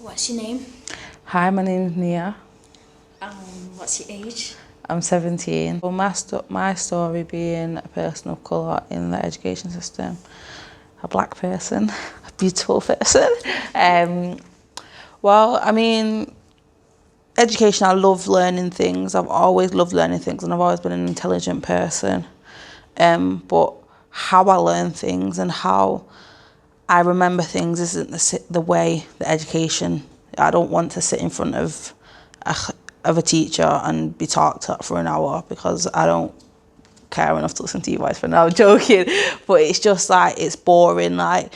What's your name? Hi, my name's Nia. Um, what's your age? I'm 17. Well, my story being a person of colour in the education system, a black person, a beautiful person. Well, I mean, education, I love learning things. I've always loved learning things and I've always been an intelligent person. But how I learn things and how I remember things isn't the way the education. I don't want to sit in front of a teacher and be talked at for an hour because I don't care enough to listen to you guys for now. I'm joking, but it's just like it's boring. Like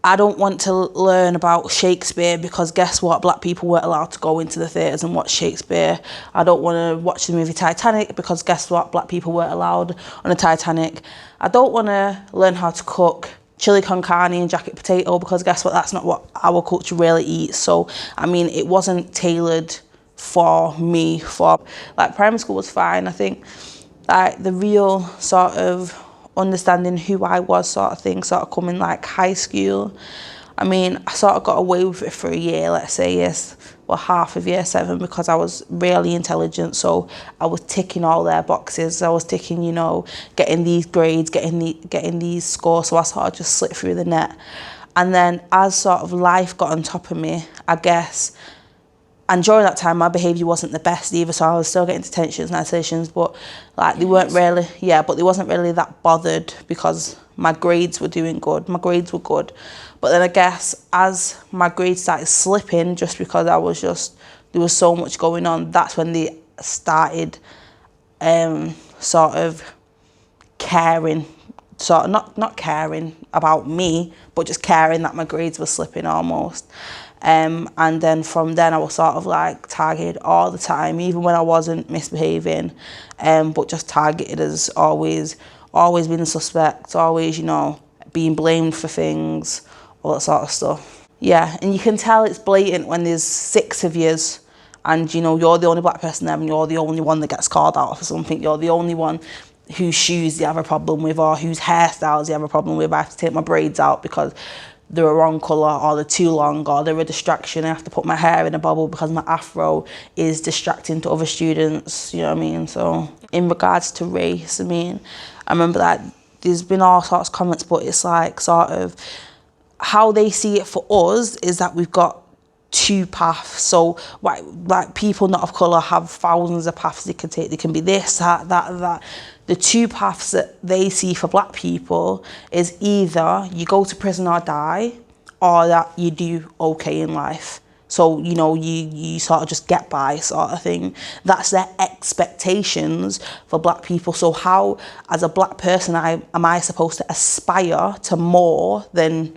I don't want to learn about Shakespeare because guess what? Black people weren't allowed to go into the theatres and watch Shakespeare. I don't want to watch the movie Titanic because guess what? Black people weren't allowed on the Titanic. I don't want to learn how to cook chili con carne and jacket potato because guess what? That's not what our culture really eats. So, I mean, it wasn't tailored for me. For like primary school was fine. I think like the real sort of understanding who I was sort of thing sort of coming like high school. I mean, I sort of got away with it for a year, let's say, yes, well, half of year 7 because I was really intelligent. So I was ticking all their boxes. I was ticking, you know, getting these grades, getting these scores. So I sort of just slipped through the net. And then as sort of life got on top of me, I guess, and during that time, my behaviour wasn't the best either, so I was still getting detentions and citations, but like they weren't really, but they wasn't really that bothered because my grades were doing good. My grades were good. But then I guess as my grades started slipping, just because there was so much going on, that's when they started sort of caring, sort of not caring about me, but just caring that my grades were slipping almost. And then from then I was sort of like targeted all the time, even when I wasn't misbehaving, but just targeted as always being a suspect, always, you know, being blamed for things, all that sort of stuff. Yeah, and you can tell it's blatant when there's 6 of yous and, you know, you're the only black person there and you're the only one that gets called out for something. You're the only one whose shoes you have a problem with or whose hairstyles you have a problem with. I have to take my braids out because they're a wrong colour or they're too long or they're a distraction. I have to put my hair in a bubble because my afro is distracting to other students, you know what I mean? So in regards to race, I mean, I remember that there's been all sorts of comments, but it's like sort of how they see it for us is that we've got 2 paths. So like people not of colour have thousands of paths they can take. They can be this, that. The 2 paths that they see for black people is either you go to prison or die, or that you do okay in life. So, you know, you sort of just get by sort of thing. That's their expectations for black people. So how, as a black person, am I supposed to aspire to more than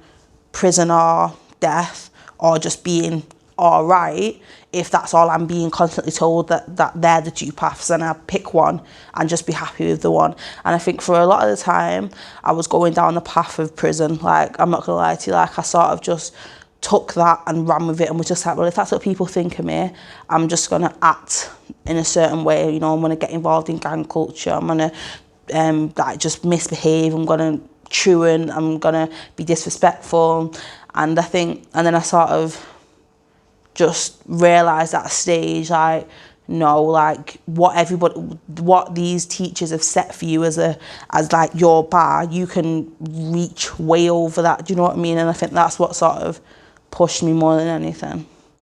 prison or death or just being all right if that's all I'm being constantly told that they're the 2 paths and I pick one and just be happy with the one. And I think for a lot of the time I was going down the path of prison. Like, I'm not gonna lie to you, like I sort of just took that and ran with it and was just like, well, if that's what people think of me, I'm just gonna act in a certain way, you know. I'm gonna get involved in gang culture, I'm gonna like just misbehave, I'm gonna truant, I'm gonna be disrespectful. And I think, and then I sort of just realised at a stage, like, no, like what these teachers have set for you as like your bar, you can reach way over that. Do you know what I mean? And I think that's what sort of pushed me more than anything.